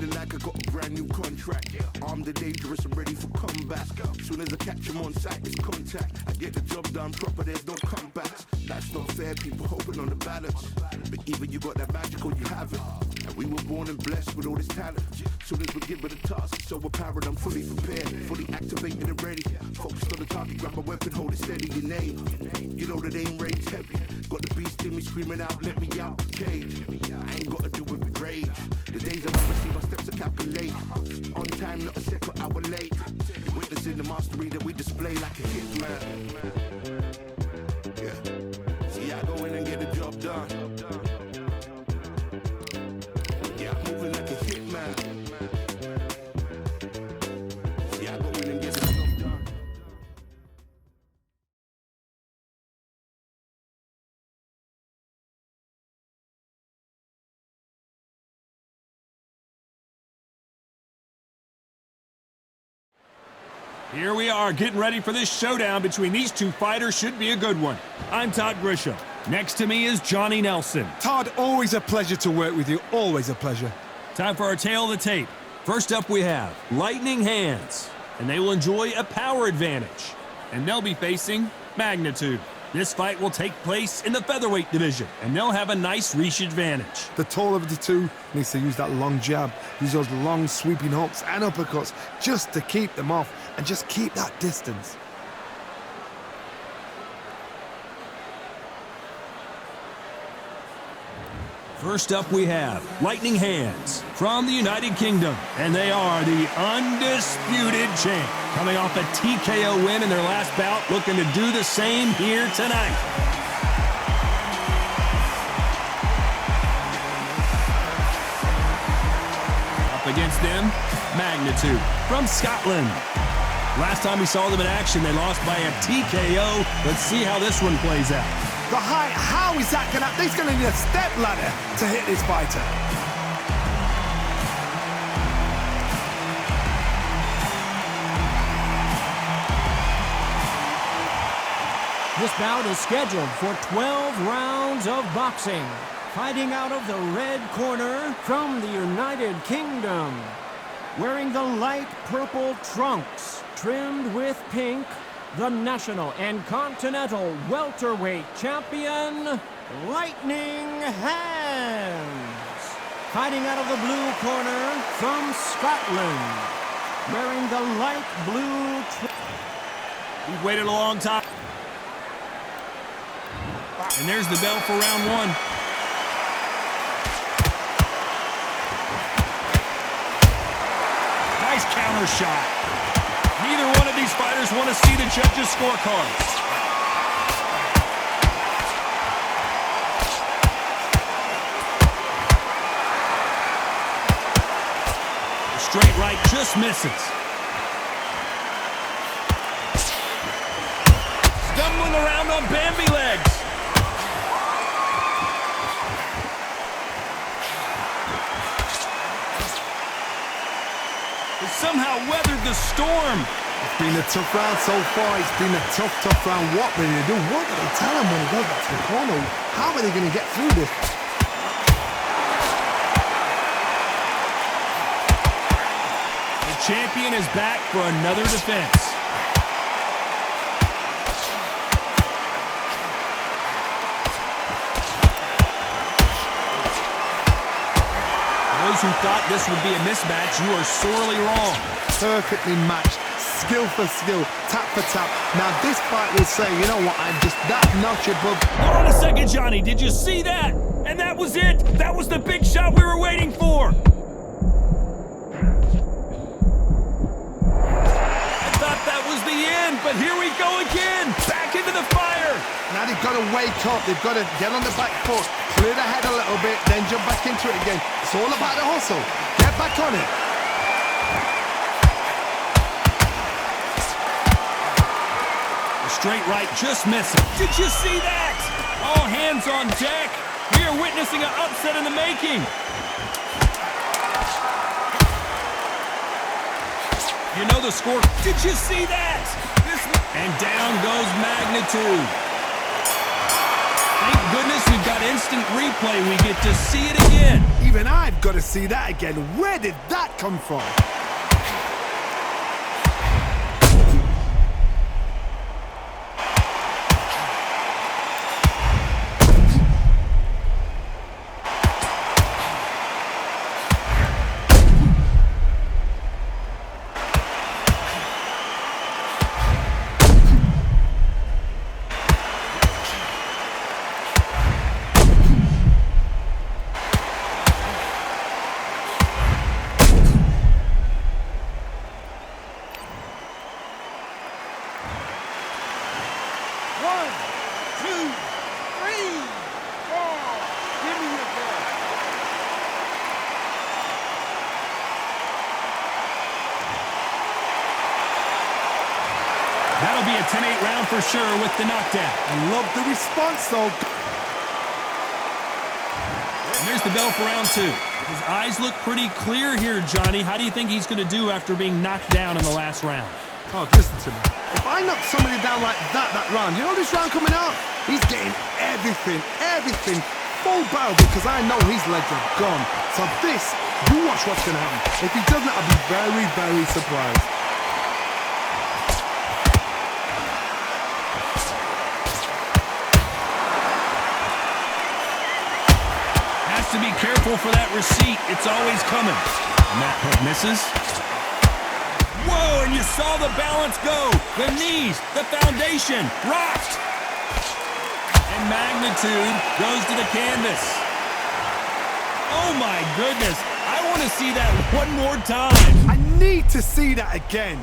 feeling like I got a brand new contract. Armed and dangerous and ready for combat. Soon as I catch him on sight, it's contact. I get the job done proper, there's no comebacks. That's not fair, people hoping on the balance. But even you got that magic or you have it. And we were born and blessed with all this talent. Soon as we get with the task, it's so apparent, I'm fully prepared, fully activated and ready. Focused on the target, grab my weapon, hold it steady, your name. You know that aim rate's heavy. Got the beast in me screaming out, let me out the cage. I ain't gotta do it with rage. The days I never see my steps to calculate. On time, not a second hour late. You're witnessing the mastery that we display like a hitman. Yeah. See, I go in and get the job done. Yeah, I'm moving like a hitman. See, I go in and get the job done. Here we are, getting ready for this showdown between these two fighters. Should be a good one. I'm Todd Grisham. Next to me is Johnny Nelson. Todd, always a pleasure to work with you. Always a pleasure. Time for our tale of the tape. First up we have Lightning Hands, and they will enjoy a power advantage. And they'll be facing Magnitude. This fight will take place in the featherweight division, and they'll have a nice reach advantage. The taller of the two needs to use that long jab, use those long sweeping hooks and uppercuts just to keep them off and just keep that distance. First up we have Lightning Hands from the United Kingdom, and they are the Undisputed champ. Coming off a TKO win in their last bout, looking to do the same here tonight. Up against them, Magnitude from Scotland. Last time we saw them in action, they lost by a TKO. Let's see how this one plays out. The height, how is that gonna... He's gonna need a step ladder to hit this fighter. This bout is scheduled for 12 rounds of boxing. Fighting out of the red corner from the United Kingdom. Wearing the light purple trunks, trimmed with pink, the national and continental welterweight champion, Lightning Hands. Fighting out of the blue corner from Scotland. Wearing the light blue... We've waited a long time. And there's the bell for round one. Nice counter shot. Neither one of these fighters want to see the judges' scorecards. The straight right just misses. Stumbling around on Bambi legs. Somehow weathered the storm. It's been a tough round so far. It's been a tough round. What will they do? What do they tell him when he goes back to the corner? How are they going to get through this? The champion is back for another defense. Those who thought this would be a mismatch, you are sorely wrong. Perfectly matched, skill for skill, tap for tap. Now this fight will say, you know what, I'm just that notch above. Hold on a second, Johnny. Did you see that? And that was it. That was the big shot we were waiting for. I thought that was the end, but here we go again. Back into the fire. Now they've got to wake up. They've got to get on the back foot, clear the head a little bit, then jump back into it again. It's all about the hustle. Get back on it. The straight right just missing. Did you see that? All hands on deck. We are witnessing an upset in the making. You know the score. Did you see that? And down goes Magnitude. Thank goodness we've got instant instant replay, we get to see it again. Even I've got to see that again. Where did that come from? That'll be a 10-8 round for sure with the knockdown. I love the response, though. And there's the bell for round 2. His eyes look pretty clear here, Johnny. How do you think he's going to do after being knocked down in the last round? Oh, listen to me. If I knock somebody down like that round, you know this round coming out? He's getting everything, full barrel, because I know his legs are gone. So this, you watch what's going to happen. If he doesn't, I'll be very, very surprised. To be careful for that receipt. It's always coming. And that hook misses. Whoa, and you saw the balance go. The knees, the foundation, rocked. And magnitude goes to the canvas. Oh my goodness. I want to see that one more time. I need to see that again.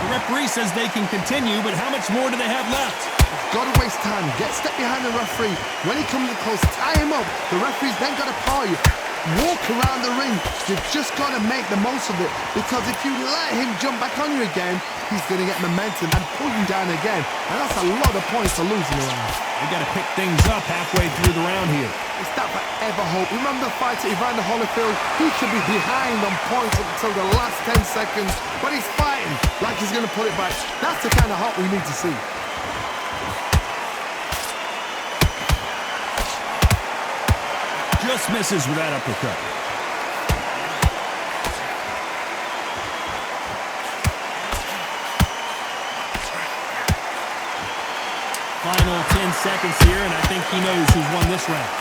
The referee says they can continue, but how much more do they have left? Got to waste time. Get step behind the referee. When he comes in close, tie him up. The referee's then got to paw you. Walk around the ring. You've just got to make the most of it, because if you let him jump back on you again, he's going to get momentum and pull you down again. And that's a lot of points to lose in a round. They got to pick things up halfway through the round here. It's that forever hope. Remember the fight at Evander Holyfield? He could be behind on points until the last 10 seconds, but he's fighting like he's going to put it back. That's the kind of hope we need to see. Just misses with that uppercut. Final 10 seconds here, and I think he knows who's won this round.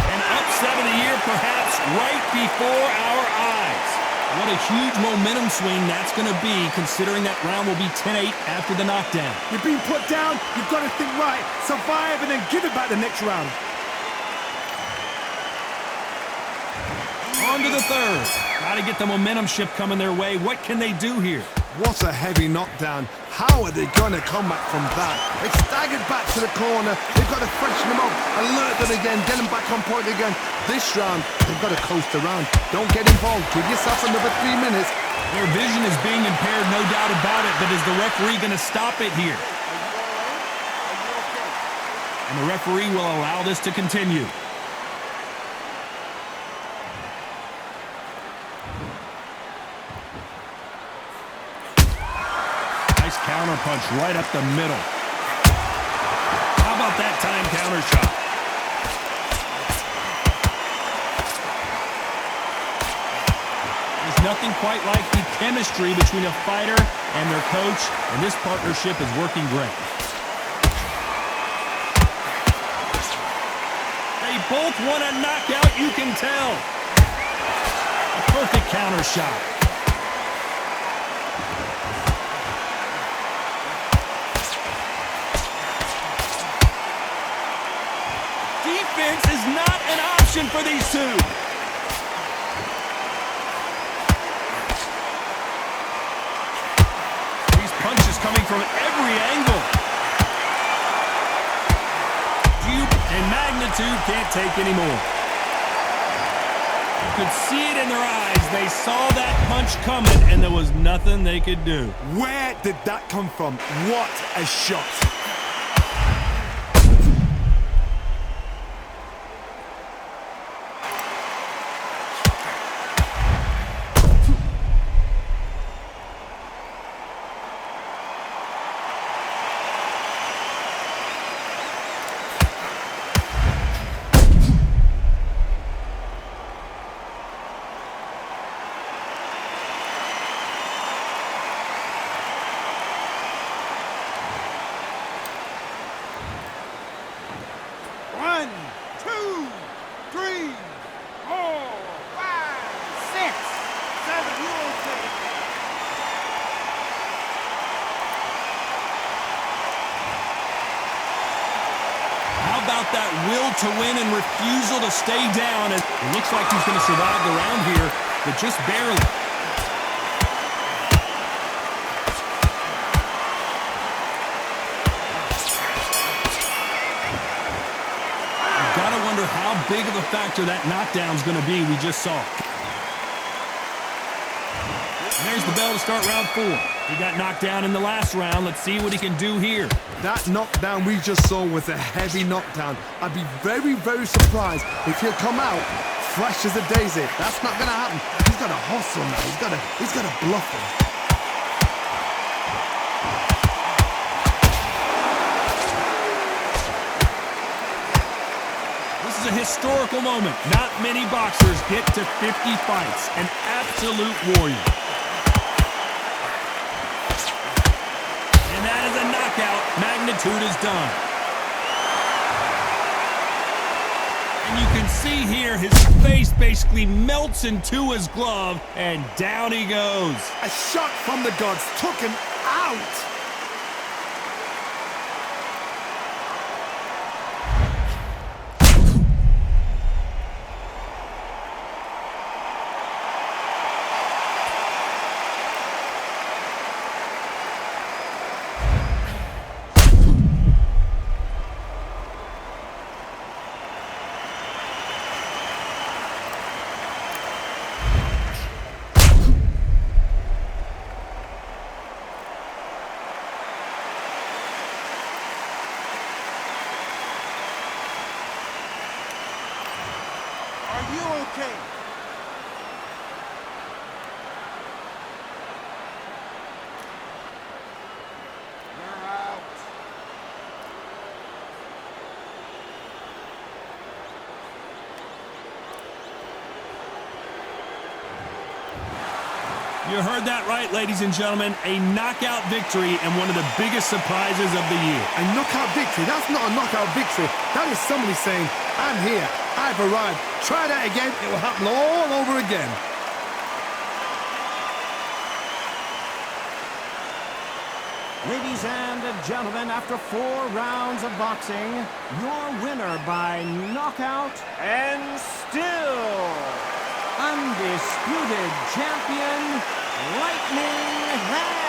An upset of the year, perhaps, right before our eyes. What a huge momentum swing that's going to be, considering that round will be 10-8 after the knockdown. You're being put down, you've got to think right, survive, and then give it back the next round. On to the third. Got to get the momentum shift coming their way. What can they do here? What a heavy knockdown. How are they going to come back from that? They staggered back to the corner. They've got to freshen them up, alert them again, get them back on point again. This round, they've got to coast around. Don't get involved. Give yourself another 3 minutes. Their vision is being impaired, no doubt about it, but is the referee going to stop it here? And the referee will allow this to continue. Counter punch right up the middle. How about that time counter shot? There's nothing quite like the chemistry between a fighter and their coach, and this partnership is working great. They both want a knockout, you can tell. A perfect counter shot. Defense is not an option for these two. These punches coming from every angle. Magnitude can't take any more. You could see it in their eyes. They saw that punch coming, and there was nothing they could do. Where did that come from? What a shot. That will to win and refusal to stay down. It looks like he's going to survive the round here, but just barely. You've got to wonder how big of a factor that knockdown's going to be we just saw. And there's the bell to start round 4. He got knocked down in the last round. Let's see what he can do here. That knockdown we just saw was a heavy knockdown. I'd be very, very surprised if he'll come out fresh as a daisy. That's not going to happen. He's got to hustle now. He's got to bluff him. This is a historical moment. Not many boxers get to 50 fights. An absolute warrior. And that is a knockout. Magnitude is done. And you can see here his face basically melts into his glove, and down he goes. A shot from the gods took him out. Are you okay? You're out. You heard that right, ladies and gentlemen. A knockout victory and one of the biggest surprises of the year. A knockout victory? That's not a knockout victory. That is somebody saying, I'm here, I've arrived. Try that again, it will happen all over again. Ladies and gentlemen, after 4 rounds of boxing, your winner by knockout and still undisputed champion, Lightning Hands.